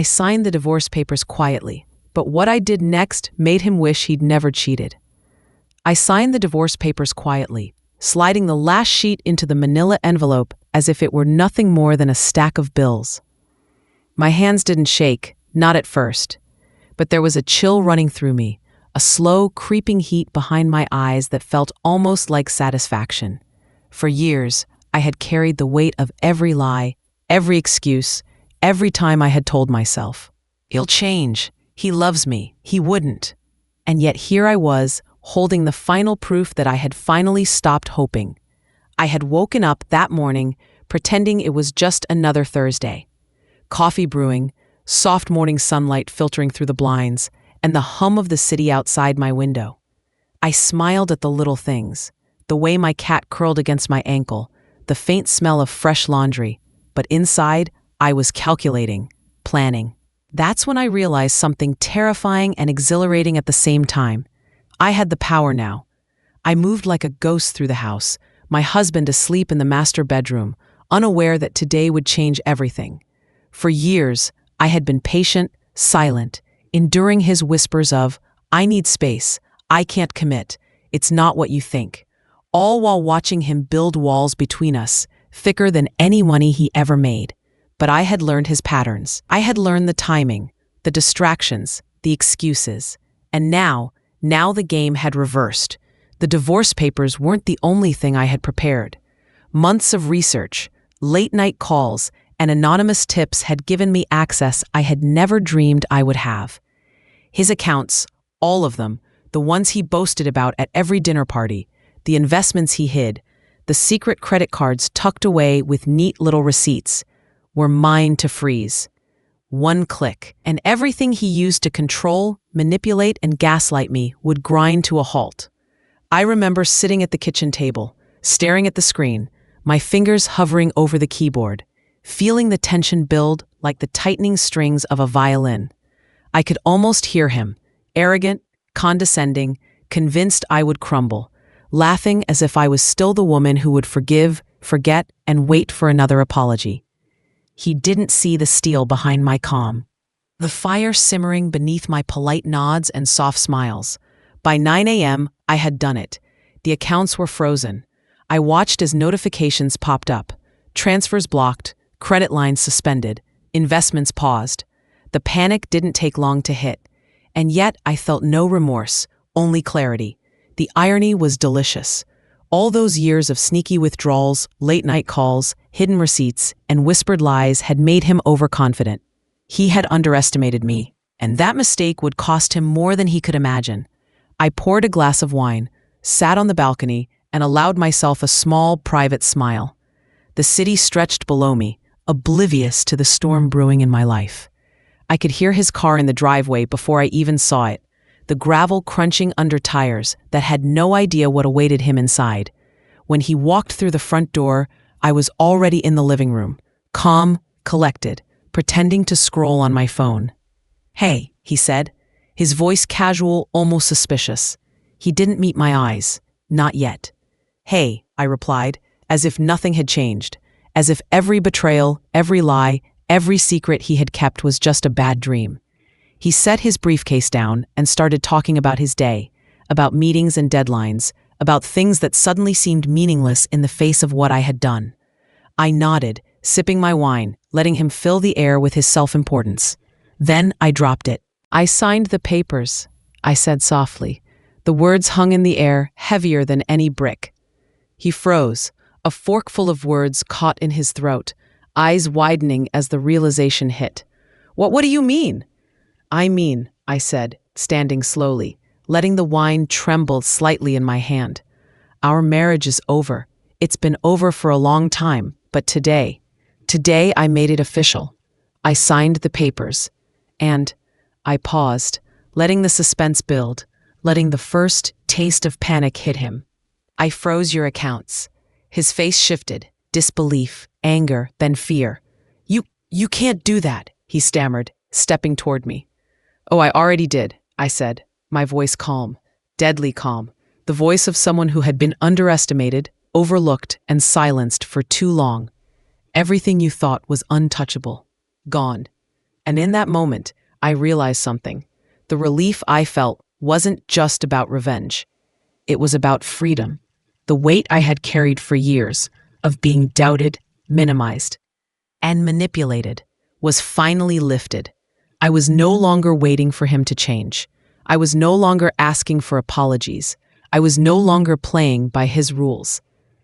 I signed the divorce papers quietly, but what I did next made him wish he'd never cheated. I signed the divorce papers quietly, sliding the last sheet into the manila envelope as if it were nothing more than a stack of bills. My hands didn't shake, not at first, but there was a chill running through me, a slow, creeping heat behind my eyes that felt almost like satisfaction. For years, I had carried the weight of every lie, every excuse, every time I had told myself, "He'll change, he loves me, he wouldn't." And yet here I was, holding the final proof that I had finally stopped hoping. I had woken up that morning, pretending it was just another Thursday. Coffee brewing, soft morning sunlight filtering through the blinds, and the hum of the city outside my window. I smiled at the little things, the way my cat curled against my ankle, the faint smell of fresh laundry, but inside, I was calculating, planning. That's when I realized something terrifying and exhilarating at the same time. I had the power now. I moved like a ghost through the house, my husband asleep in the master bedroom, unaware that today would change everything. For years, I had been patient, silent, enduring his whispers of, "I need space, I can't commit, it's not what you think," all while watching him build walls between us, thicker than any money he ever made. But I had learned his patterns. I had learned the timing, the distractions, the excuses. And now the game had reversed. The divorce papers weren't the only thing I had prepared. Months of research, late-night calls, and anonymous tips had given me access I had never dreamed I would have. His accounts, all of them, the ones he boasted about at every dinner party, the investments he hid, the secret credit cards tucked away with neat little receipts, were mine to freeze. One click, and everything he used to control, manipulate, and gaslight me would grind to a halt. I remember sitting at the kitchen table, staring at the screen, my fingers hovering over the keyboard, feeling the tension build like the tightening strings of a violin. I could almost hear him, arrogant, condescending, convinced I would crumble, laughing as if I was still the woman who would forgive, forget, and wait for another apology. He didn't see the steel behind my calm, the fire simmering beneath my polite nods and soft smiles. By 9 a.m., I had done it. The accounts were frozen. I watched as notifications popped up, transfers blocked, credit lines suspended, investments paused. The panic didn't take long to hit, and yet I felt no remorse, only clarity. The irony was delicious. All those years of sneaky withdrawals, late-night calls, hidden receipts, and whispered lies had made him overconfident. He had underestimated me, and that mistake would cost him more than he could imagine. I poured a glass of wine, sat on the balcony, and allowed myself a small, private smile. The city stretched below me, oblivious to the storm brewing in my life. I could hear his car in the driveway before I even saw it, the gravel crunching under tires that had no idea what awaited him inside. When he walked through the front door, I was already in the living room, calm, collected, pretending to scroll on my phone. "Hey," he said, his voice casual, almost suspicious. He didn't meet my eyes, not yet. "Hey," I replied, as if nothing had changed, as if every betrayal, every lie, every secret he had kept was just a bad dream. He set his briefcase down and started talking about his day, about meetings and deadlines, about things that suddenly seemed meaningless in the face of what I had done. I nodded, sipping my wine, letting him fill the air with his self-importance. Then I dropped it. "I signed the papers," I said softly. The words hung in the air, heavier than any brick. He froze, a forkful of words caught in his throat, eyes widening as the realization hit. What do you mean?" "I mean," I said, standing slowly, letting the wine tremble slightly in my hand. "Our marriage is over. It's been over for a long time, but today I made it official. I signed the papers." And I paused, letting the suspense build, letting the first taste of panic hit him. "I froze your accounts." His face shifted, disbelief, anger, then fear. You can't do that," he stammered, stepping toward me. "Oh, I already did," I said, my voice calm, deadly calm, the voice of someone who had been underestimated, overlooked, and silenced for too long. "Everything you thought was untouchable, gone. And in that moment, I realized something. The relief I felt wasn't just about revenge. It was about freedom. The weight I had carried for years of being doubted, minimized, and manipulated was finally lifted. I was no longer waiting for him to change. I was no longer asking for apologies. I was no longer playing by his rules.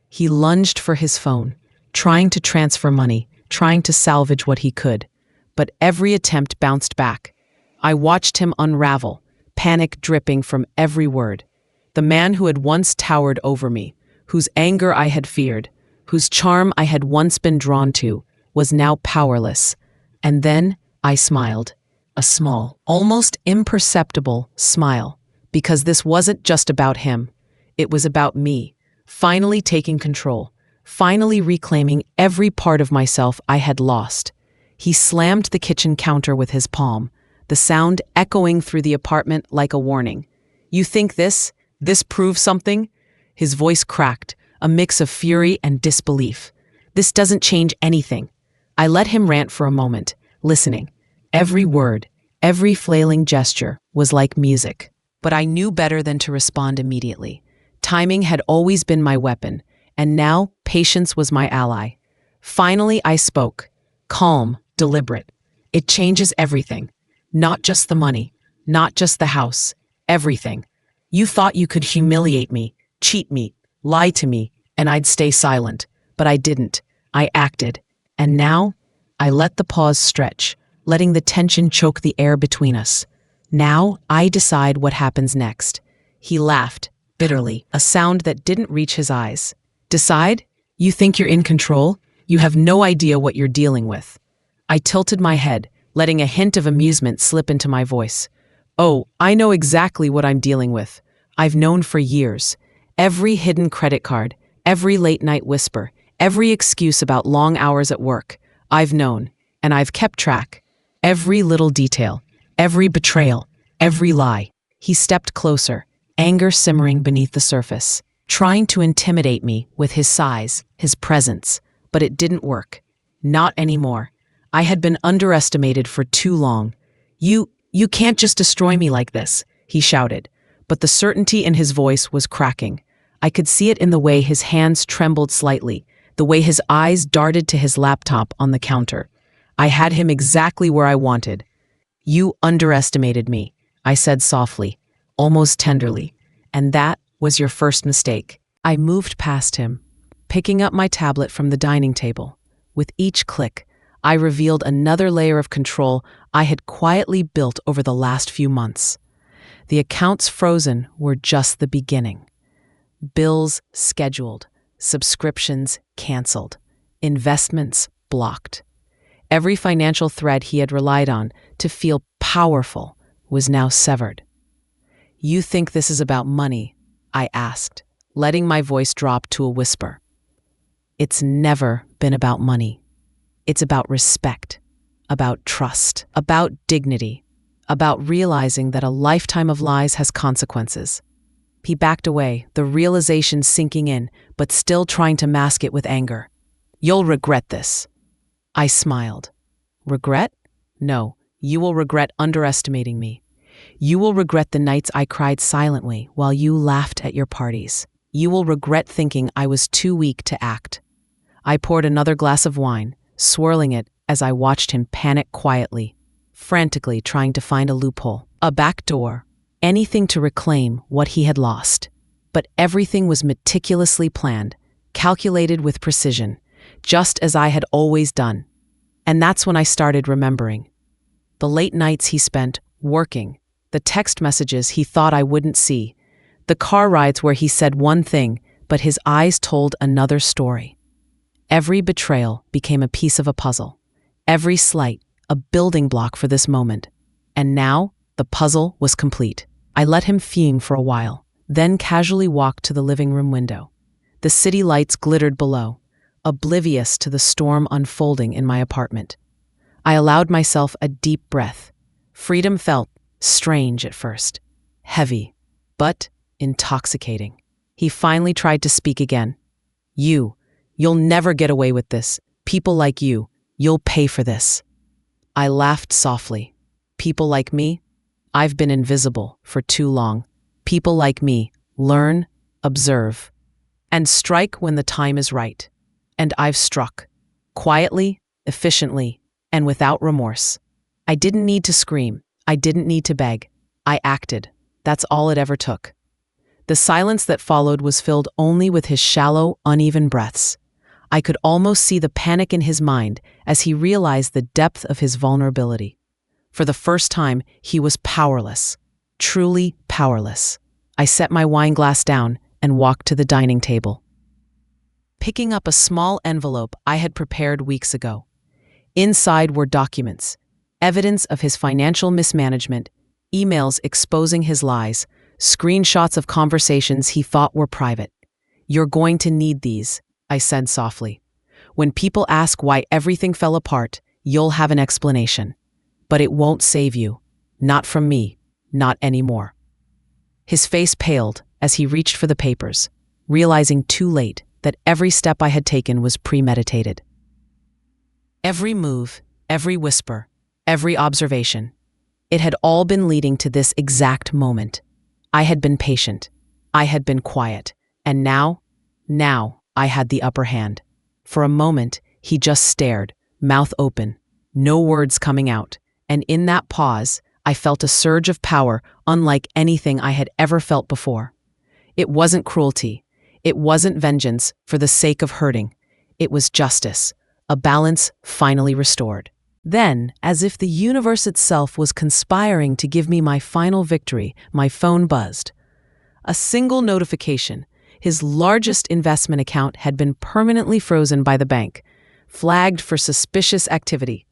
He lunged for his phone, trying to transfer money, trying to salvage what he could. But every attempt bounced back. I watched him unravel, panic dripping from every word. The man who had once towered over me, whose anger I had feared, whose charm I had once been drawn to, was now powerless. And then I smiled. A small, almost imperceptible smile. Because this wasn't just about him. It was about me, finally taking control, finally reclaiming every part of myself I had lost. He slammed the kitchen counter with his palm, the sound echoing through the apartment like a warning. "You think this proves something?" His voice cracked, a mix of fury and disbelief. "This doesn't change anything." I let him rant for a moment, listening. Every word, every flailing gesture was like music. But I knew better than to respond immediately. Timing had always been my weapon, and now patience was my ally. Finally, I spoke. Calm, deliberate. "It changes everything. Not just the money, not just the house, everything. You thought you could humiliate me, cheat me, lie to me, and I'd stay silent. But I didn't. I acted. And now, I let the pause stretch, letting the tension choke the air between us. Now, I decide what happens next." He laughed, bitterly, a sound that didn't reach his eyes. "Decide? You think you're in control? You have no idea what you're dealing with." I tilted my head, letting a hint of amusement slip into my voice. "Oh, I know exactly what I'm dealing with. I've known for years. Every hidden credit card, every late-night whisper, every excuse about long hours at work. I've known, and I've kept track. Every little detail, every betrayal, every lie." He stepped closer, anger simmering beneath the surface, trying to intimidate me with his size, his presence. But it didn't work. Not anymore. I had been underestimated for too long. You can't just destroy me like this," he shouted. But the certainty in his voice was cracking. I could see it in the way his hands trembled slightly, the way his eyes darted to his laptop on the counter. I had him exactly where I wanted. "You underestimated me," I said softly, almost tenderly. "And that was your first mistake." I moved past him, picking up my tablet from the dining table. With each click, I revealed another layer of control I had quietly built over the last few months. The accounts frozen were just the beginning. Bills scheduled, subscriptions canceled, investments blocked. Every financial thread he had relied on to feel powerful was now severed. "You think this is about money?" I asked, letting my voice drop to a whisper. "It's never been about money. It's about respect, about trust, about dignity, about realizing that a lifetime of lies has consequences." He backed away, the realization sinking in, but still trying to mask it with anger. "You'll regret this." I smiled. "Regret? No, you will regret underestimating me. You will regret the nights I cried silently while you laughed at your parties. You will regret thinking I was too weak to act." I poured another glass of wine, swirling it as I watched him panic quietly, frantically trying to find a loophole, a back door, anything to reclaim what he had lost. But everything was meticulously planned, calculated with precision, just as I had always done. And that's when I started remembering. The late nights he spent working, the text messages he thought I wouldn't see, the car rides where he said one thing, but his eyes told another story. Every betrayal became a piece of a puzzle. Every slight, a building block for this moment. And now, the puzzle was complete. I let him fume for a while, then casually walked to the living room window. The city lights glittered below, oblivious to the storm unfolding in my apartment. I allowed myself a deep breath. Freedom felt strange at first, heavy, but intoxicating. He finally tried to speak again. You'll never get away with this. People like you'll pay for this." I laughed softly. People like me? I've been invisible for too long. People like me learn, observe, and strike when the time is right. And I've struck. Quietly, efficiently, and without remorse. I didn't need to scream. I didn't need to beg. I acted. That's all it ever took. The silence that followed was filled only with his shallow, uneven breaths. I could almost see the panic in his mind as he realized the depth of his vulnerability. For the first time, he was powerless. Truly powerless. I set my wine glass down and walked to the dining table, picking up a small envelope I had prepared weeks ago. Inside were documents, evidence of his financial mismanagement, emails exposing his lies, screenshots of conversations he thought were private. "You're going to need these," I said softly. "When people ask why everything fell apart, you'll have an explanation. But it won't save you. Not from me. Not anymore." His face paled as he reached for the papers, realizing too late that every step I had taken was premeditated. Every move, every whisper, every observation. It had all been leading to this exact moment. I had been patient. I had been quiet. And now I had the upper hand. For a moment, he just stared, mouth open, no words coming out. And in that pause, I felt a surge of power unlike anything I had ever felt before. It wasn't cruelty. It wasn't vengeance for the sake of hurting. It was justice, a balance finally restored. Then, as if the universe itself was conspiring to give me my final victory, my phone buzzed. A single notification. His largest investment account had been permanently frozen by the bank, flagged for suspicious activity.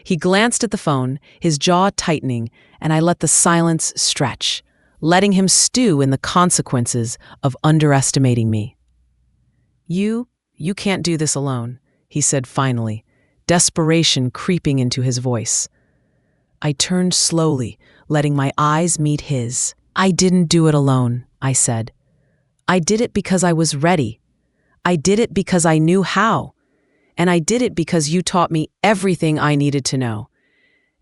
He glanced at the phone, his jaw tightening, and I let the silence stretch, letting him stew in the consequences of underestimating me. You can't do this alone," he said finally, desperation creeping into his voice. I turned slowly, letting my eyes meet his. "I didn't do it alone," I said. "I did it because I was ready. I did it because I knew how. And I did it because you taught me everything I needed to know.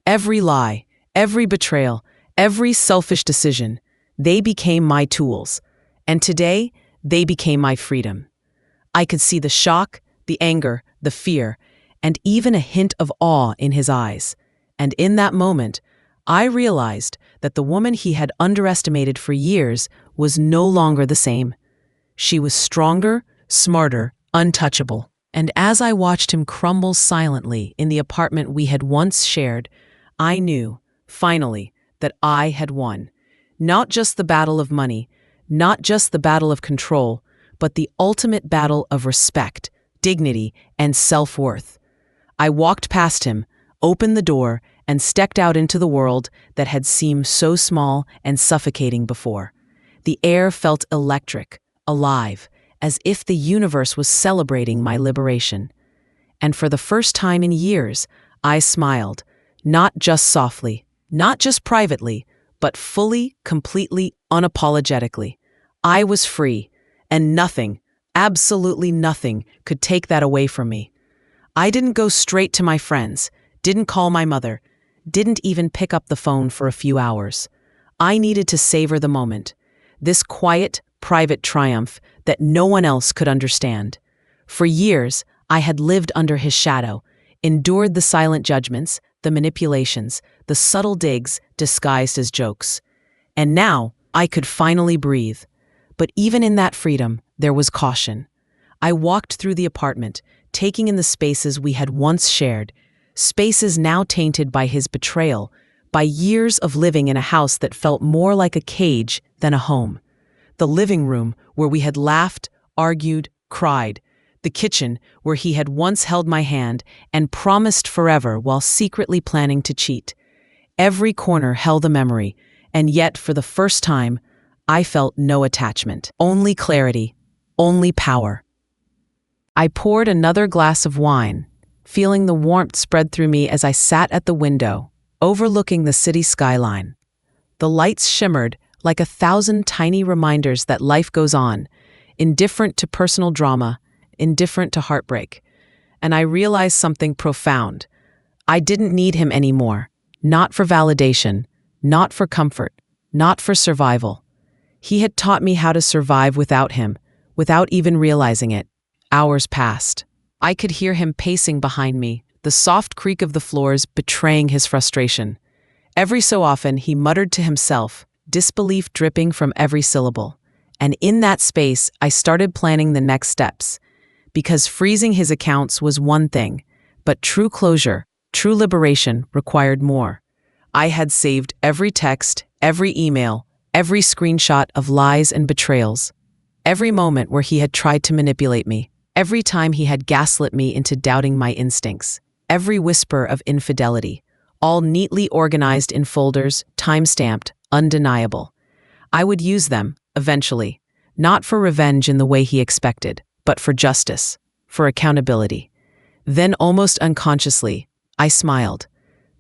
Every lie, every betrayal, every selfish decision, they became my tools. And today, they became my freedom." I could see the shock, the anger, the fear, and even a hint of awe in his eyes. And in that moment, I realized that the woman he had underestimated for years was no longer the same. She was stronger, smarter, untouchable. And as I watched him crumble silently in the apartment we had once shared, I knew, finally, that I had won. Not just the battle of money, not just the battle of control, but the ultimate battle of respect, dignity, and self-worth. I walked past him, opened the door, and stepped out into the world that had seemed so small and suffocating before. The air felt electric, alive, as if the universe was celebrating my liberation. And for the first time in years, I smiled, not just softly, not just privately, but fully, completely, unapologetically. I was free, and nothing, absolutely nothing, could take that away from me. I didn't go straight to my friends, didn't call my mother, didn't even pick up the phone for a few hours. I needed to savor the moment, this quiet, private triumph that no one else could understand. For years, I had lived under his shadow, endured the silent judgments, the manipulations, the subtle digs disguised as jokes. And now, I could finally breathe. But even in that freedom, there was caution. I walked through the apartment, taking in the spaces we had once shared, spaces now tainted by his betrayal, by years of living in a house that felt more like a cage than a home. The living room where we had laughed, argued, cried. The kitchen where he had once held my hand and promised forever while secretly planning to cheat. Every corner held a memory, and yet for the first time, I felt no attachment. Only clarity, only power. I poured another glass of wine, feeling the warmth spread through me as I sat at the window, overlooking the city skyline. The lights shimmered like 1,000 tiny reminders that life goes on, indifferent to personal drama, indifferent to heartbreak. And I realized something profound. I didn't need him anymore. Not for validation, not for comfort, not for survival. He had taught me how to survive without him, without even realizing it. Hours passed. I could hear him pacing behind me, the soft creak of the floors betraying his frustration. Every so often, he muttered to himself, disbelief dripping from every syllable. And in that space, I started planning the next steps. Because freezing his accounts was one thing, but true closure, true liberation required more. I had saved every text, every email, every screenshot of lies and betrayals. Every moment where he had tried to manipulate me. Every time he had gaslit me into doubting my instincts. Every whisper of infidelity. All neatly organized in folders, time-stamped, undeniable. I would use them, eventually, not for revenge in the way he expected, but for justice, for accountability. Then, almost unconsciously, I smiled.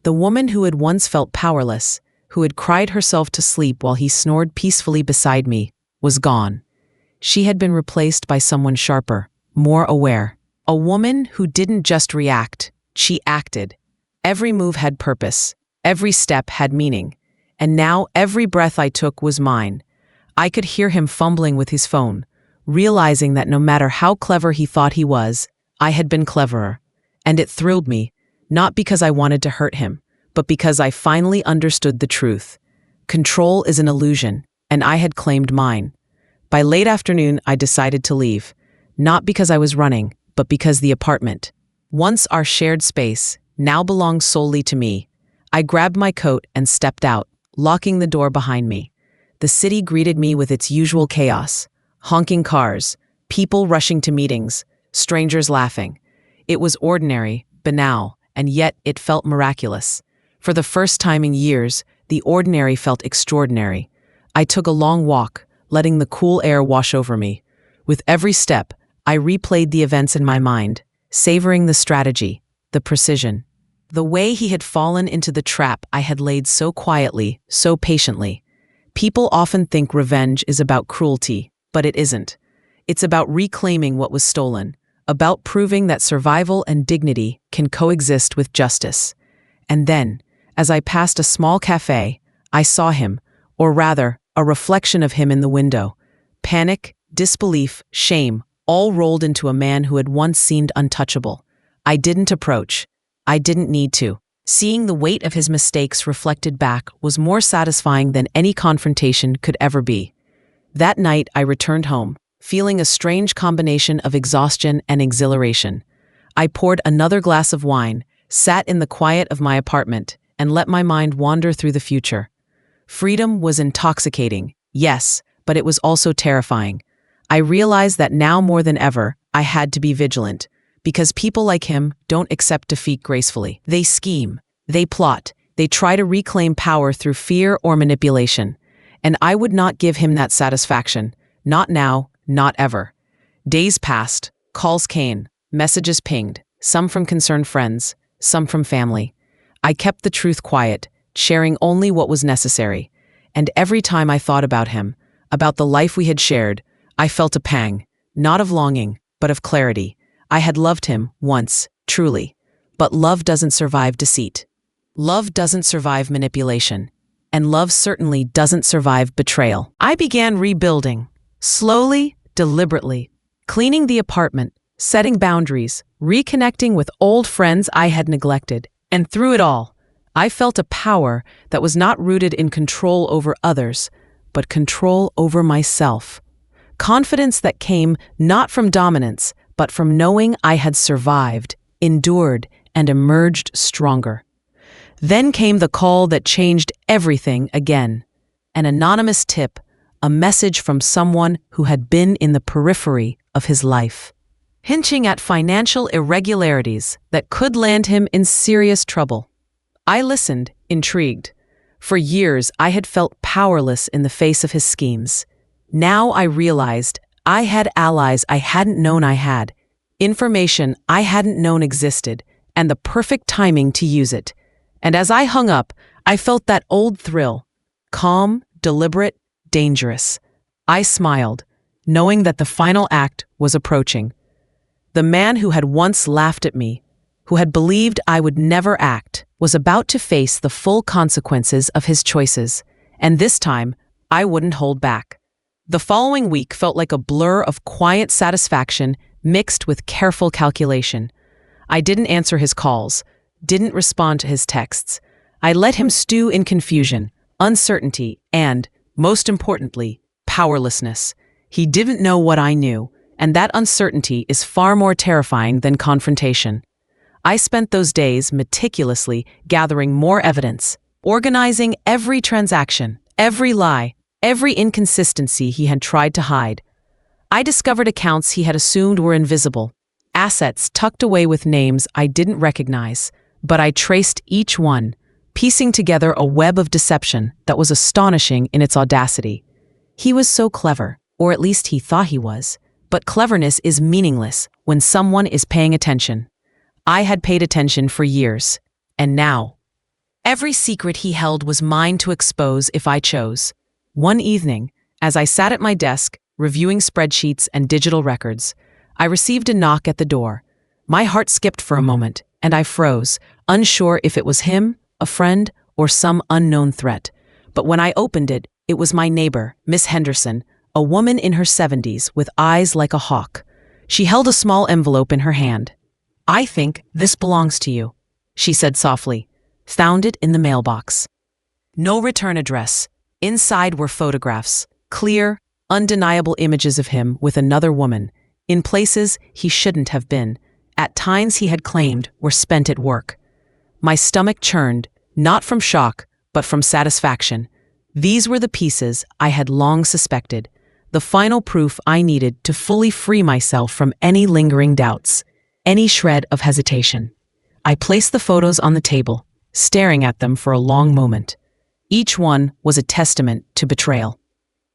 The woman who had once felt powerless, who had cried herself to sleep while he snored peacefully beside me, was gone. She had been replaced by someone sharper, more aware. A woman who didn't just react, she acted. Every move had purpose, every step had meaning, and now every breath I took was mine. I could hear him fumbling with his phone, realizing that no matter how clever he thought he was, I had been cleverer. And it thrilled me, not because I wanted to hurt him, but because I finally understood the truth. Control is an illusion, and I had claimed mine. By late afternoon, I decided to leave, not because I was running, but because the apartment, once our shared space, now belonged solely to me. I grabbed my coat and stepped out, locking the door behind me. The city greeted me with its usual chaos, honking cars, people rushing to meetings, strangers laughing. It was ordinary, banal, and yet it felt miraculous. For the first time in years, the ordinary felt extraordinary. I took a long walk, letting the cool air wash over me. With every step, I replayed the events in my mind, savoring the strategy, the precision. The way he had fallen into the trap I had laid so quietly, so patiently. People often think revenge is about cruelty, but it isn't. It's about reclaiming what was stolen, about proving that survival and dignity can coexist with justice. And then, as I passed a small cafe, I saw him, or rather, a reflection of him in the window. Panic, disbelief, shame, all rolled into a man who had once seemed untouchable. I didn't approach. I didn't need to. Seeing the weight of his mistakes reflected back was more satisfying than any confrontation could ever be. That night, I returned home, feeling a strange combination of exhaustion and exhilaration. I poured another glass of wine, sat in the quiet of my apartment, and let my mind wander through the future. Freedom was intoxicating, yes, but it was also terrifying. I realized that now more than ever, I had to be vigilant, because people like him don't accept defeat gracefully. They scheme, they plot, they try to reclaim power through fear or manipulation. And I would not give him that satisfaction, not now, not ever. Days passed, calls came, messages pinged, some from concerned friends, some from family. I kept the truth quiet, sharing only what was necessary. And every time I thought about him, about the life we had shared, I felt a pang, not of longing, but of clarity. I had loved him once, truly. But love doesn't survive deceit. Love doesn't survive manipulation. And love certainly doesn't survive betrayal. I began rebuilding, slowly, deliberately, cleaning the apartment, setting boundaries, reconnecting with old friends I had neglected. And through it all, I felt a power that was not rooted in control over others, but control over myself. Confidence that came not from dominance, but from knowing I had survived, endured, and emerged stronger. Then came the call that changed everything again. An anonymous tip, a message from someone who had been in the periphery of his life, hinting at financial irregularities that could land him in serious trouble. I listened, intrigued. For years, I had felt powerless in the face of his schemes. Now I realized I had allies I hadn't known I had, information I hadn't known existed, and the perfect timing to use it. And as I hung up, I felt that old thrill, calm, deliberate, dangerous. I smiled, knowing that the final act was approaching. The man who had once laughed at me, who had believed I would never act, was about to face the full consequences of his choices, and this time, I wouldn't hold back. The following week felt like a blur of quiet satisfaction mixed with careful calculation. I didn't answer his calls, didn't respond to his texts. I let him stew in confusion, uncertainty, and, most importantly, powerlessness. He didn't know what I knew, and that uncertainty is far more terrifying than confrontation. I spent those days meticulously gathering more evidence, organizing every transaction, every lie, every inconsistency he had tried to hide. I discovered accounts he had assumed were invisible, assets tucked away with names I didn't recognize, but I traced each one, piecing together a web of deception that was astonishing in its audacity. He was so clever, or at least he thought he was, but cleverness is meaningless when someone is paying attention. I had paid attention for years, and now, every secret he held was mine to expose if I chose. One evening, as I sat at my desk, reviewing spreadsheets and digital records, I received a knock at the door. My heart skipped for a moment, and I froze, unsure if it was him, a friend, or some unknown threat. But when I opened it, it was my neighbor, Miss Henderson, a woman in her 70s with eyes like a hawk. She held a small envelope in her hand. "I think this belongs to you," she said softly. "Found it in the mailbox." No return address. Inside were photographs, clear, undeniable images of him with another woman, in places he shouldn't have been, at times he had claimed were spent at work. My stomach churned, not from shock, but from satisfaction. These were the pieces I had long suspected, the final proof I needed to fully free myself from any lingering doubts, any shred of hesitation. I placed the photos on the table, staring at them for a long moment. Each one was a testament to betrayal,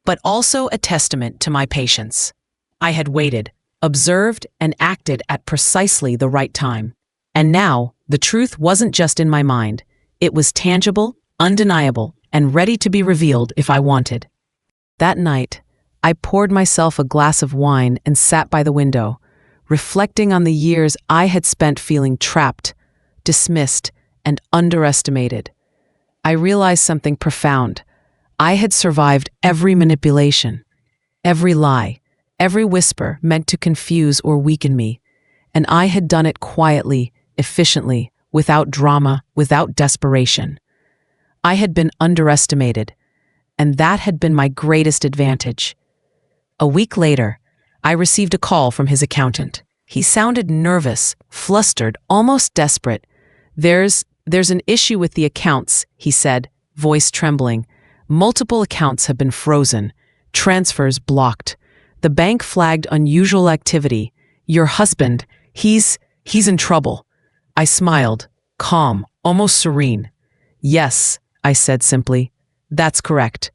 but also a testament to my patience. I had waited, observed, and acted at precisely the right time. And now, the truth wasn't just in my mind. It was tangible, undeniable, and ready to be revealed if I wanted. That night, I poured myself a glass of wine and sat by the window, reflecting on the years I had spent feeling trapped, dismissed, and underestimated. I realized something profound. I had survived every manipulation, every lie, every whisper meant to confuse or weaken me, and I had done it quietly, efficiently, without drama, without desperation. I had been underestimated, and that had been my greatest advantage. A week later, I received a call from his accountant. He sounded nervous, flustered, almost desperate. There's an issue with the accounts," he said, voice trembling. "Multiple accounts have been frozen, transfers blocked. The bank flagged unusual activity. Your husband, he's in trouble." I smiled, calm, almost serene. "Yes," I said simply. "That's correct."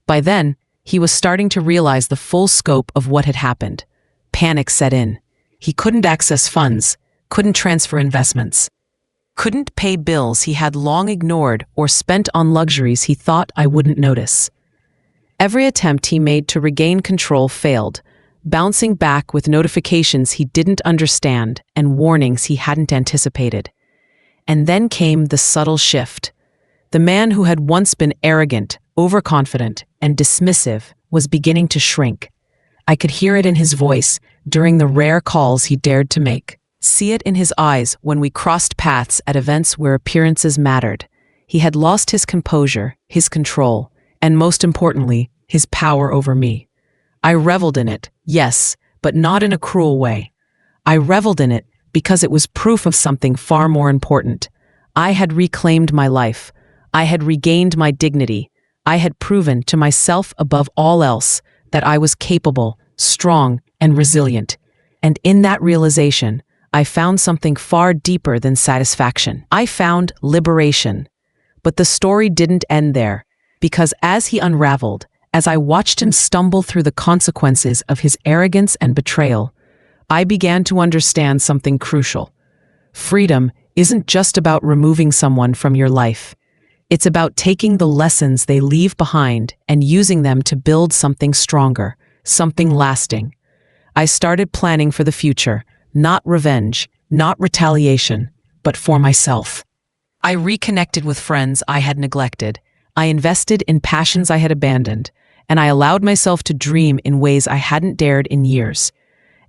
By then, he was starting to realize the full scope of what had happened. Panic set in. He couldn't access funds, couldn't transfer investments, couldn't pay bills he had long ignored or spent on luxuries he thought I wouldn't notice. Every attempt he made to regain control failed, bouncing back with notifications he didn't understand and warnings he hadn't anticipated. And then came the subtle shift. The man who had once been arrogant, overconfident, and dismissive was beginning to shrink. I could hear it in his voice during the rare calls he dared to make, see it in his eyes when we crossed paths at events where appearances mattered. He had lost his composure, his control, and most importantly, his power over me. I reveled in it, yes, but not in a cruel way. I reveled in it because it was proof of something far more important. I had reclaimed my life. I had regained my dignity. I had proven to myself above all else that I was capable, strong, and resilient. And in that realization, I found something far deeper than satisfaction. I found liberation. But the story didn't end there, because as he unraveled, as I watched him stumble through the consequences of his arrogance and betrayal, I began to understand something crucial. Freedom isn't just about removing someone from your life. It's about taking the lessons they leave behind and using them to build something stronger, something lasting. I started planning for the future, not revenge, not retaliation, but for myself. I reconnected with friends I had neglected. I invested in passions I had abandoned, and I allowed myself to dream in ways I hadn't dared in years.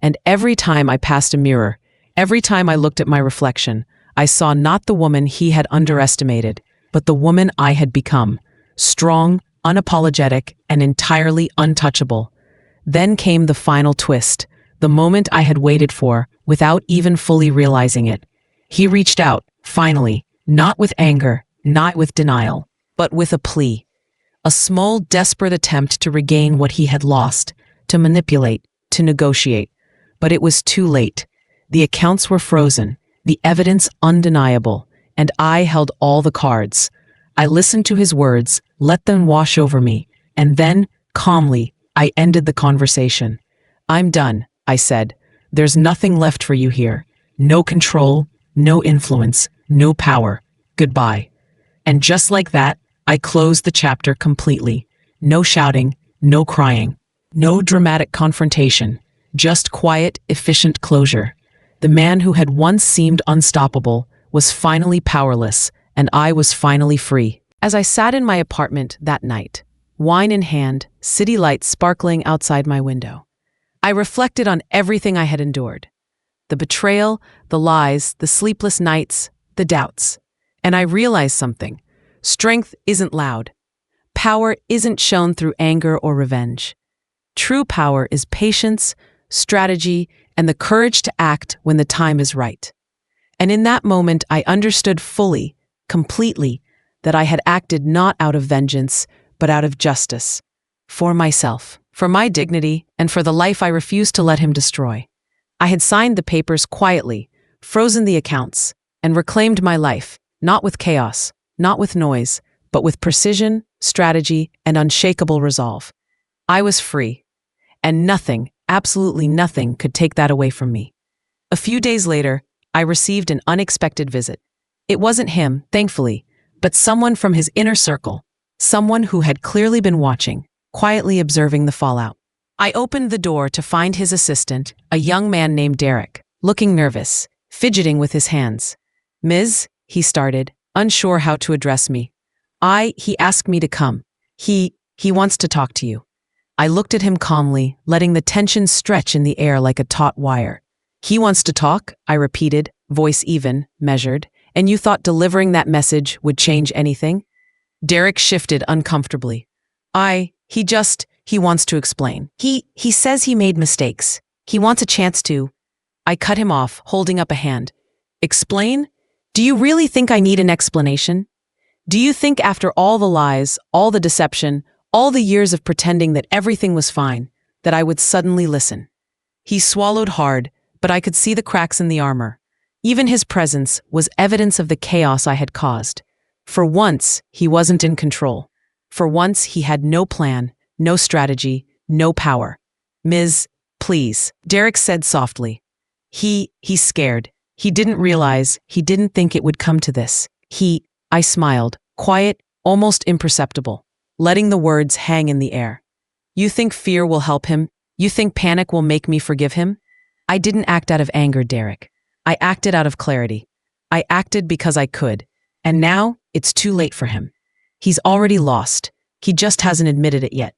And every time I passed a mirror, every time I looked at my reflection, I saw not the woman he had underestimated, but the woman I had become, strong, unapologetic, and entirely untouchable. Then came the final twist, the moment I had waited for, without even fully realizing it. He reached out, finally, not with anger, not with denial, but with a plea. A small, desperate attempt to regain what he had lost, to manipulate, to negotiate. But it was too late. The accounts were frozen, the evidence undeniable, and I held all the cards. I listened to his words, let them wash over me, and then, calmly, I ended the conversation. "I'm done," I said. "There's nothing left for you here. No control, no influence, no power. Goodbye." And just like that, I closed the chapter completely. No shouting, no crying, no dramatic confrontation, just quiet, efficient closure. The man who had once seemed unstoppable was finally powerless, and I was finally free. As I sat in my apartment that night, wine in hand, city lights sparkling outside my window, I reflected on everything I had endured. The betrayal, the lies, the sleepless nights, the doubts. And I realized something. Strength isn't loud. Power isn't shown through anger or revenge. True power is patience, strategy, and the courage to act when the time is right. And in that moment, I understood fully, completely, that I had acted not out of vengeance, but out of justice. For myself, for my dignity, and for the life I refused to let him destroy. I had signed the papers quietly, frozen the accounts, and reclaimed my life, not with chaos, not with noise, but with precision, strategy, and unshakable resolve. I was free, and nothing, absolutely nothing, could take that away from me. A few days later, I received an unexpected visit. It wasn't him, thankfully, but someone from his inner circle, someone who had clearly been watching, quietly observing the fallout. I opened the door to find his assistant, a young man named Derek, looking nervous, fidgeting with his hands. "Ms.," he started, unsure how to address me. He asked me to come. He wants to talk to you." I looked at him calmly, letting the tension stretch in the air like a taut wire. "He wants to talk," I repeated, voice even, measured. "And you thought delivering that message would change anything?" Derek shifted uncomfortably. He wants to explain. He says he made mistakes. He wants a chance to." I cut him off, holding up a hand. "Explain? Do you really think I need an explanation? Do you think after all the lies, all the deception, all the years of pretending that everything was fine, that I would suddenly listen?" He swallowed hard, but I could see the cracks in the armor. Even his presence was evidence of the chaos I had caused. For once, he wasn't in control. For once, he had no plan, no strategy, no power. "Ms., please," Derek said softly. He's scared. He didn't realize, he didn't think it would come to this. I smiled, quiet, almost imperceptible, letting the words hang in the air. "You think fear will help him? You think panic will make me forgive him?" I didn't act out of anger, Derek. I acted out of clarity. I acted because I could. And now, it's too late for him. He's already lost. He just hasn't admitted it yet.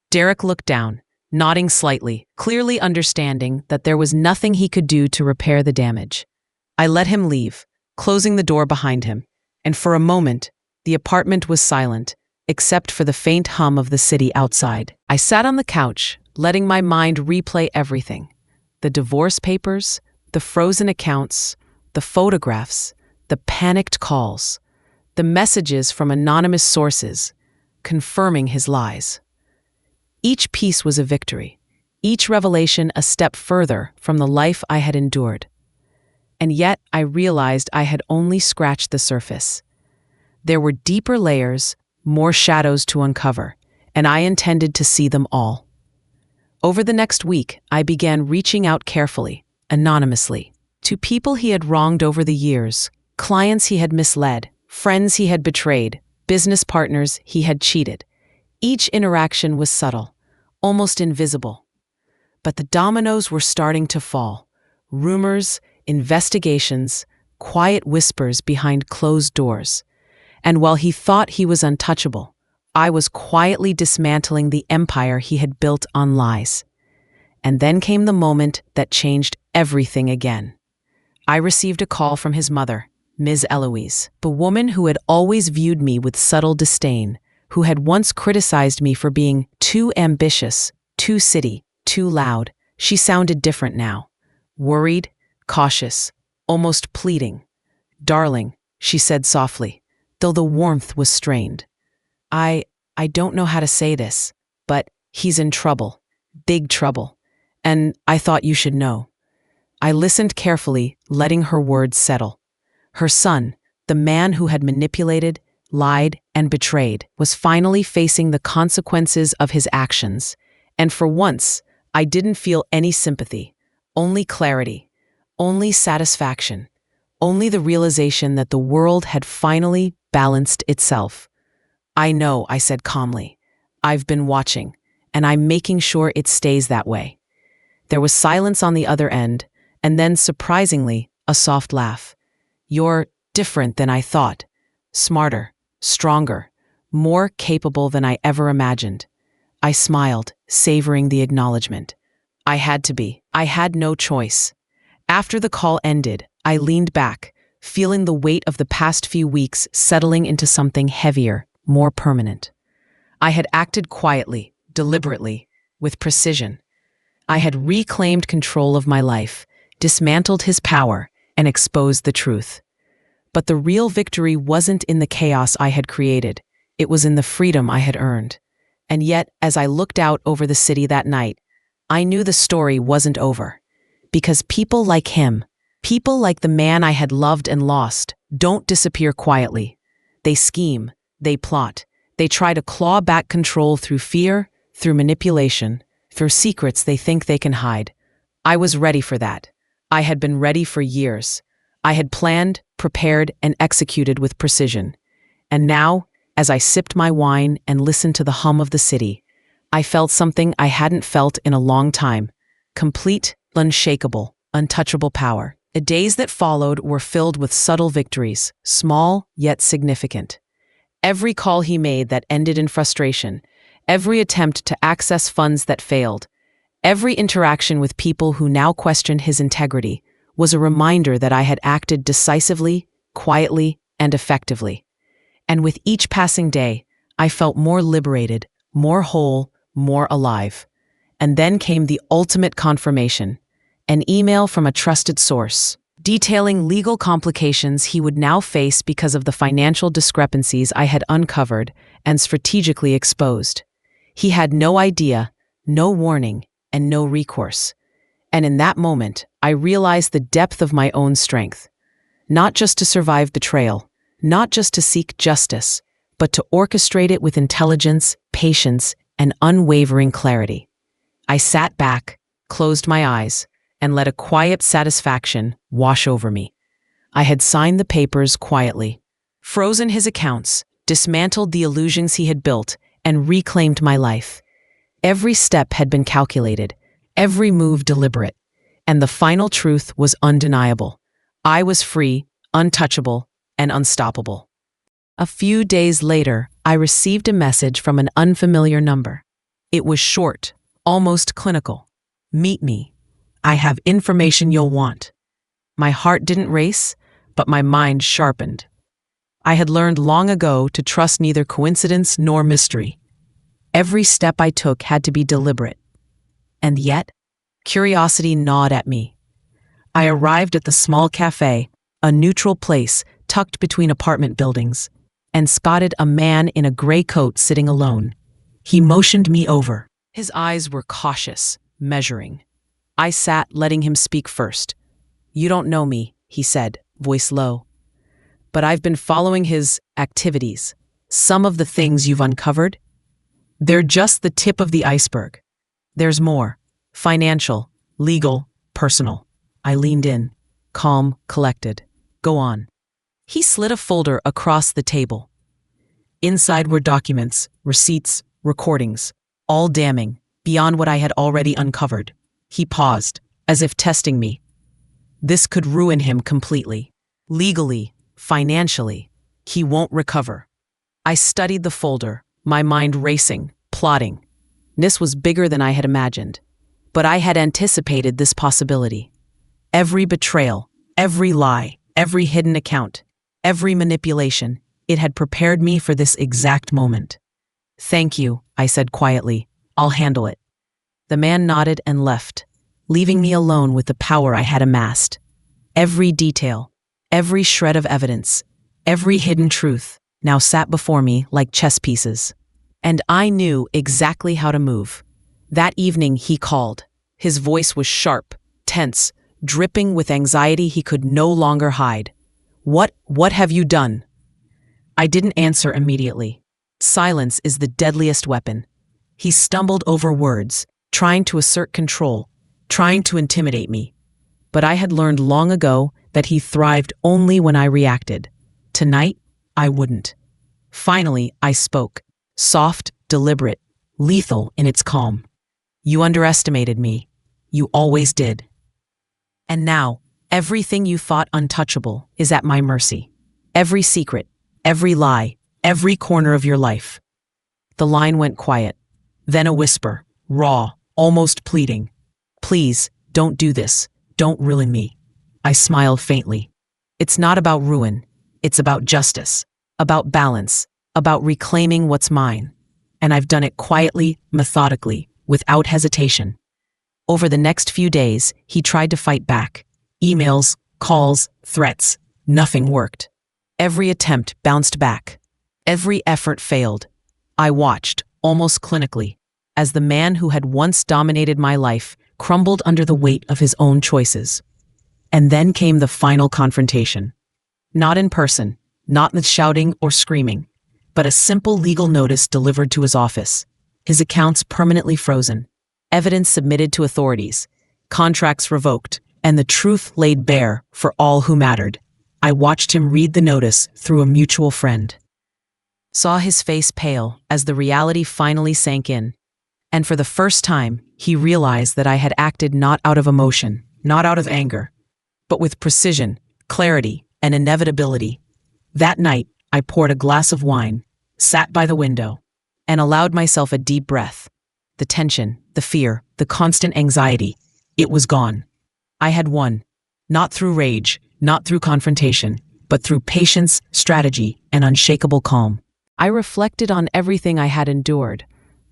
Derek looked down, nodding slightly, clearly understanding that there was nothing he could do to repair the damage. I let him leave, closing the door behind him, and for a moment, the apartment was silent, except for the faint hum of the city outside. I sat on the couch, letting my mind replay everything. The divorce papers, the frozen accounts, the photographs, the panicked calls, the messages from anonymous sources, confirming his lies. Each piece was a victory, each revelation a step further from the life I had endured. And yet I realized I had only scratched the surface. There were deeper layers, more shadows to uncover, and I intended to see them all. Over the next week, I began reaching out carefully, anonymously, to people he had wronged over the years, clients he had misled, friends he had betrayed, business partners he had cheated. Each interaction was subtle, almost invisible. But the dominoes were starting to fall. Rumors, investigations, quiet whispers behind closed doors. And while he thought he was untouchable, I was quietly dismantling the empire he had built on lies. And then came the moment that changed everything again. I received a call from his mother, Ms. Eloise, the woman who had always viewed me with subtle disdain, who had once criticized me for being too ambitious, too city, too loud. She sounded different now. Worried, cautious, almost pleading. "Darling," she said softly, though the warmth was strained. I don't know how to say this, but he's in trouble. Big trouble. And I thought you should know." I listened carefully, letting her words settle. Her son, the man who had manipulated, lied, and betrayed, was finally facing the consequences of his actions. And for once, I didn't feel any sympathy, only clarity, only satisfaction, only the realization that the world had finally balanced itself. "I know," I said calmly. "I've been watching, and I'm making sure it stays that way." There was silence on the other end, and then, surprisingly, a soft laugh. "You're different than I thought. Smarter, stronger, more capable than I ever imagined." I smiled, savoring the acknowledgement. I had to be. I had no choice. After the call ended, I leaned back, feeling the weight of the past few weeks settling into something heavier, more permanent. I had acted quietly, deliberately, with precision. I had reclaimed control of my life, dismantled his power, and exposed the truth. But the real victory wasn't in the chaos I had created. It was in the freedom I had earned. And yet, as I looked out over the city that night, I knew the story wasn't over. Because people like him, people like the man I had loved and lost, don't disappear quietly. They scheme, they plot, they try to claw back control through fear, through manipulation, through secrets they think they can hide. I was ready for that. I had been ready for years. I had planned, prepared, and executed with precision. And now, as I sipped my wine and listened to the hum of the city, I felt something I hadn't felt in a long time. Complete, unshakable, untouchable power. The days that followed were filled with subtle victories, small yet significant. Every call he made that ended in frustration, every attempt to access funds that failed, every interaction with people who now questioned his integrity was a reminder that I had acted decisively, quietly, and effectively. And with each passing day, I felt more liberated, more whole, more alive. And then came the ultimate confirmation, an email from a trusted source, detailing legal complications he would now face because of the financial discrepancies I had uncovered and strategically exposed. He had no idea, no warning, and no recourse. And in that moment, I realized the depth of my own strength. Not just to survive betrayal, not just to seek justice, but to orchestrate it with intelligence, patience, and unwavering clarity. I sat back, closed my eyes, and let a quiet satisfaction wash over me. I had signed the papers quietly, frozen his accounts, dismantled the illusions he had built, and reclaimed my life. Every step had been calculated, every move deliberate, and the final truth was undeniable. I was free, untouchable, and unstoppable. A few days later, I received a message from an unfamiliar number. It was short, almost clinical. "Meet me. I have information you'll want." My heart didn't race, but my mind sharpened. I had learned long ago to trust neither coincidence nor mystery. Every step I took had to be deliberate. And yet, curiosity gnawed at me. I arrived at the small cafe, a neutral place tucked between apartment buildings, and spotted a man in a gray coat sitting alone. He motioned me over. His eyes were cautious, measuring. I sat, letting him speak first. "You don't know me," he said, voice low. "But I've been following his activities. Some of the things you've uncovered, they're just the tip of the iceberg. There's more. Financial, legal, personal." I leaned in, calm, collected. "Go on." He slid a folder across the table. Inside were documents, receipts, recordings, all damning, beyond what I had already uncovered. He paused, as if testing me. This could ruin him completely. Legally, financially, he won't recover. I studied the folder, my mind racing, plotting. This was bigger than I had imagined, but I had anticipated this possibility. Every betrayal, every lie, every hidden account, every manipulation, it had prepared me for this exact moment. "Thank you," I said quietly. "I'll handle it." The man nodded and left, leaving me alone with the power I had amassed. Every detail, every shred of evidence, every hidden truth now sat before me like chess pieces. And I knew exactly how to move. That evening he called. His voice was sharp, tense, dripping with anxiety he could no longer hide. What have you done?" I didn't answer immediately. Silence is the deadliest weapon. He stumbled over words, trying to assert control, trying to intimidate me. But I had learned long ago that he thrived only when I reacted. Tonight, I wouldn't. Finally, I spoke, soft, deliberate, lethal in its calm. "You underestimated me. You always did. And now, everything you thought untouchable is at my mercy. Every secret, every lie, every corner of your life." The line went quiet. Then a whisper, raw, almost pleading. "Please, don't do this. Don't ruin me." I smiled faintly. "It's not about ruin. It's about justice, about balance, about reclaiming what's mine. And I've done it quietly, methodically, without hesitation." Over the next few days, he tried to fight back. Emails, calls, threats. Nothing worked. Every attempt bounced back. Every effort failed. I watched, almost clinically, as the man who had once dominated my life crumbled under the weight of his own choices. And then came the final confrontation. Not in person, not with shouting or screaming, but a simple legal notice delivered to his office. His accounts permanently frozen. Evidence submitted to authorities. Contracts revoked, and the truth laid bare for all who mattered. I watched him read the notice through a mutual friend. Saw his face pale as the reality finally sank in. And for the first time, he realized that I had acted not out of emotion, not out of anger, but with precision, clarity, and inevitability. That night, I poured a glass of wine, sat by the window, and allowed myself a deep breath. The tension, the fear, the constant anxiety, it was gone. I had won, not through rage, not through confrontation, but through patience, strategy, and unshakable calm. I reflected on everything I had endured,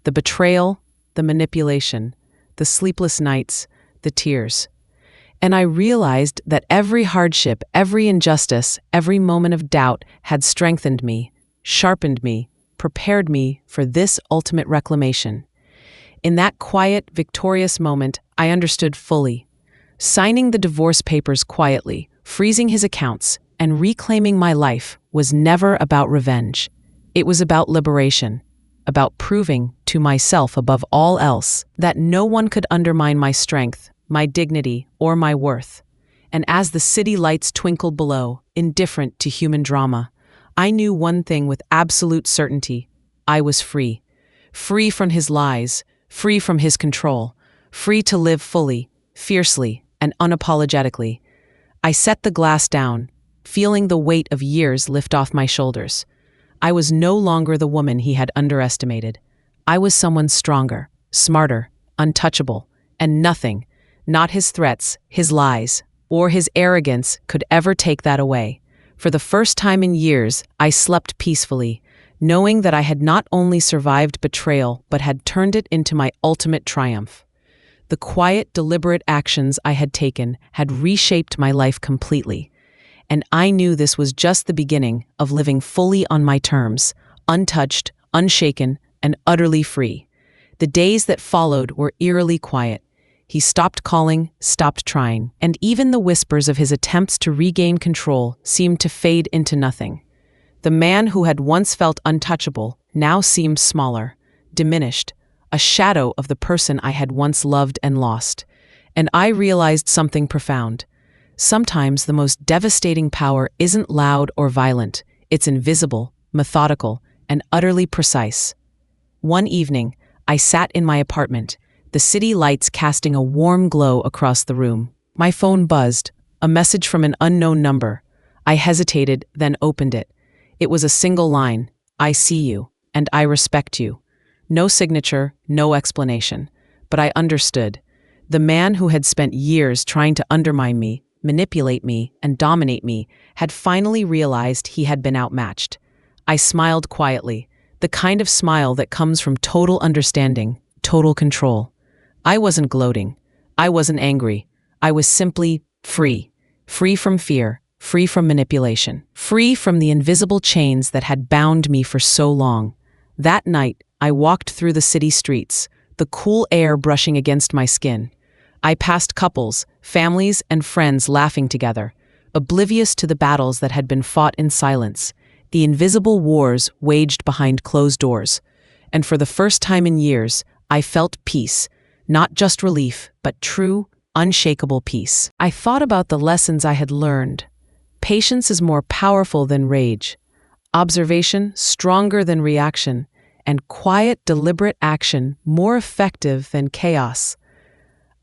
the betrayal, the manipulation, the sleepless nights, the tears. And I realized that every hardship, every injustice, every moment of doubt had strengthened me, sharpened me, prepared me for this ultimate reclamation. In that quiet, victorious moment, I understood fully. Signing the divorce papers quietly, freezing his accounts, and reclaiming my life was never about revenge. It was about liberation, about proving to myself above all else that no one could undermine my strength, my dignity, or my worth. And as the city lights twinkled below, indifferent to human drama, I knew one thing with absolute certainty. I was free. Free from his lies, free from his control, free to live fully, fiercely, and unapologetically. I set the glass down, feeling the weight of years lift off my shoulders. I was no longer the woman he had underestimated. I was someone stronger, smarter, untouchable, and nothing, not his threats, his lies, or his arrogance could ever take that away. For the first time in years, I slept peacefully, knowing that I had not only survived betrayal, but had turned it into my ultimate triumph. The quiet, deliberate actions I had taken had reshaped my life completely, and I knew this was just the beginning of living fully on my terms, untouched, unshaken, and utterly free. The days that followed were eerily quiet. He stopped calling, stopped trying, and even the whispers of his attempts to regain control seemed to fade into nothing. The man who had once felt untouchable now seemed smaller, diminished, a shadow of the person I had once loved and lost. And I realized something profound. Sometimes the most devastating power isn't loud or violent. It's invisible, methodical, and utterly precise. One evening, I sat in my apartment, the city lights casting a warm glow across the room. My phone buzzed, a message from an unknown number. I hesitated, then opened it. It was a single line: "I see you, and I respect you." No signature, no explanation. But I understood. The man who had spent years trying to undermine me, manipulate me, and dominate me had finally realized he had been outmatched. I smiled quietly, the kind of smile that comes from total understanding, total control. I wasn't gloating. I wasn't angry. I was simply free. Free from fear, free from manipulation, free from the invisible chains that had bound me for so long. That night, I walked through the city streets, the cool air brushing against my skin. I passed couples, families, and friends laughing together, oblivious to the battles that had been fought in silence, the invisible wars waged behind closed doors. And for the first time in years, I felt peace, not just relief, but true, unshakable peace. I thought about the lessons I had learned. Patience is more powerful than rage, observation stronger than reaction, and quiet, deliberate action more effective than chaos.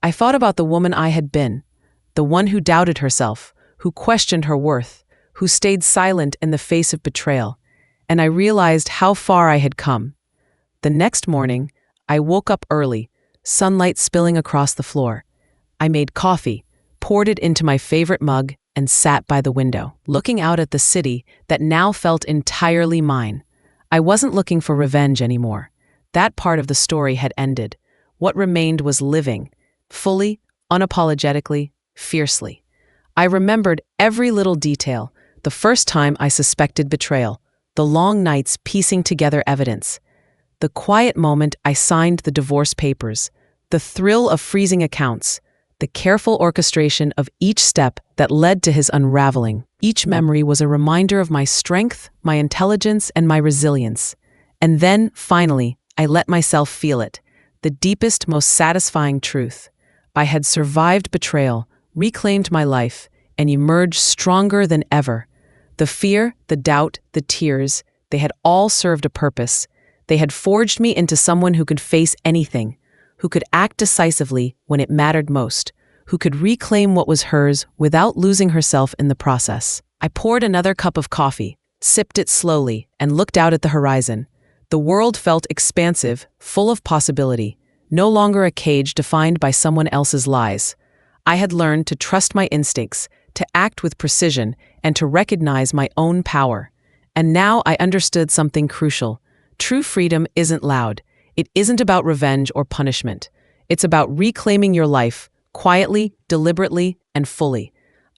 I thought about the woman I had been, the one who doubted herself, who questioned her worth, who stayed silent in the face of betrayal, and I realized how far I had come. The next morning, I woke up early, sunlight spilling across the floor. I made coffee, poured it into my favorite mug, and sat by the window, looking out at the city that now felt entirely mine. I wasn't looking for revenge anymore. That part of the story had ended. What remained was living, fully, unapologetically, fiercely. I remembered every little detail, the first time I suspected betrayal, the long nights piecing together evidence, the quiet moment I signed the divorce papers, the thrill of freezing accounts, the careful orchestration of each step that led to his unraveling. Each memory was a reminder of my strength, my intelligence, and my resilience. And then, finally, I let myself feel it, the deepest, most satisfying truth. I had survived betrayal, reclaimed my life, and emerged stronger than ever. The fear, the doubt, the tears, they had all served a purpose. They had forged me into someone who could face anything, who could act decisively when it mattered most, who could reclaim what was hers without losing herself in the process. I poured another cup of coffee, sipped it slowly, and looked out at the horizon. The world felt expansive, full of possibility, no longer a cage defined by someone else's lies. I had learned to trust my instincts, to act with precision, and to recognize my own power. And now I understood something crucial. True freedom isn't loud. It isn't about revenge or punishment. It's about reclaiming your life, quietly, deliberately, and fully.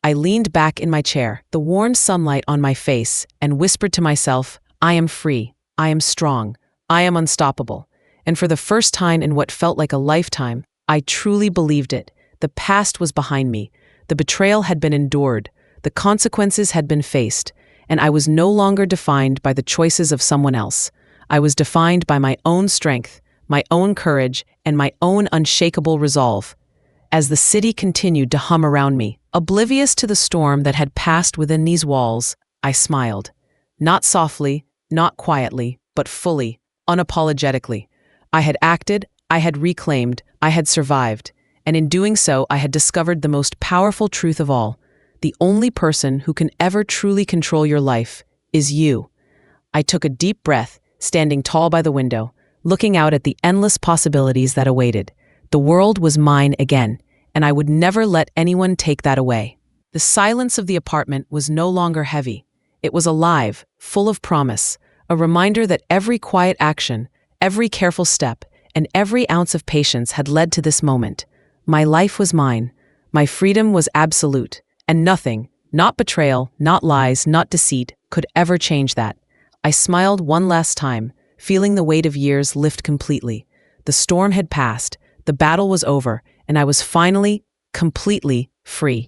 I leaned back in my chair, the warm sunlight on my face, and whispered to myself, I am free, I am strong, I am unstoppable. And for the first time in what felt like a lifetime, I truly believed it. The past was behind me. The betrayal had been endured. The consequences had been faced. And I was no longer defined by the choices of someone else. I was defined by my own strength, my own courage, and my own unshakable resolve. As the city continued to hum around me, oblivious to the storm that had passed within these walls, I smiled. Not softly, not quietly, but fully, unapologetically. I had acted, I had reclaimed, I had survived. And in doing so, I had discovered the most powerful truth of all. The only person who can ever truly control your life is you. I took a deep breath, standing tall by the window, looking out at the endless possibilities that awaited. The world was mine again, and I would never let anyone take that away. The silence of the apartment was no longer heavy. It was alive, full of promise, a reminder that every quiet action, every careful step, and every ounce of patience had led to this moment. My life was mine. My freedom was absolute, and nothing, not betrayal, not lies, not deceit, could ever change that. I smiled one last time, feeling the weight of years lift completely. The storm had passed, the battle was over, and I was finally, completely free.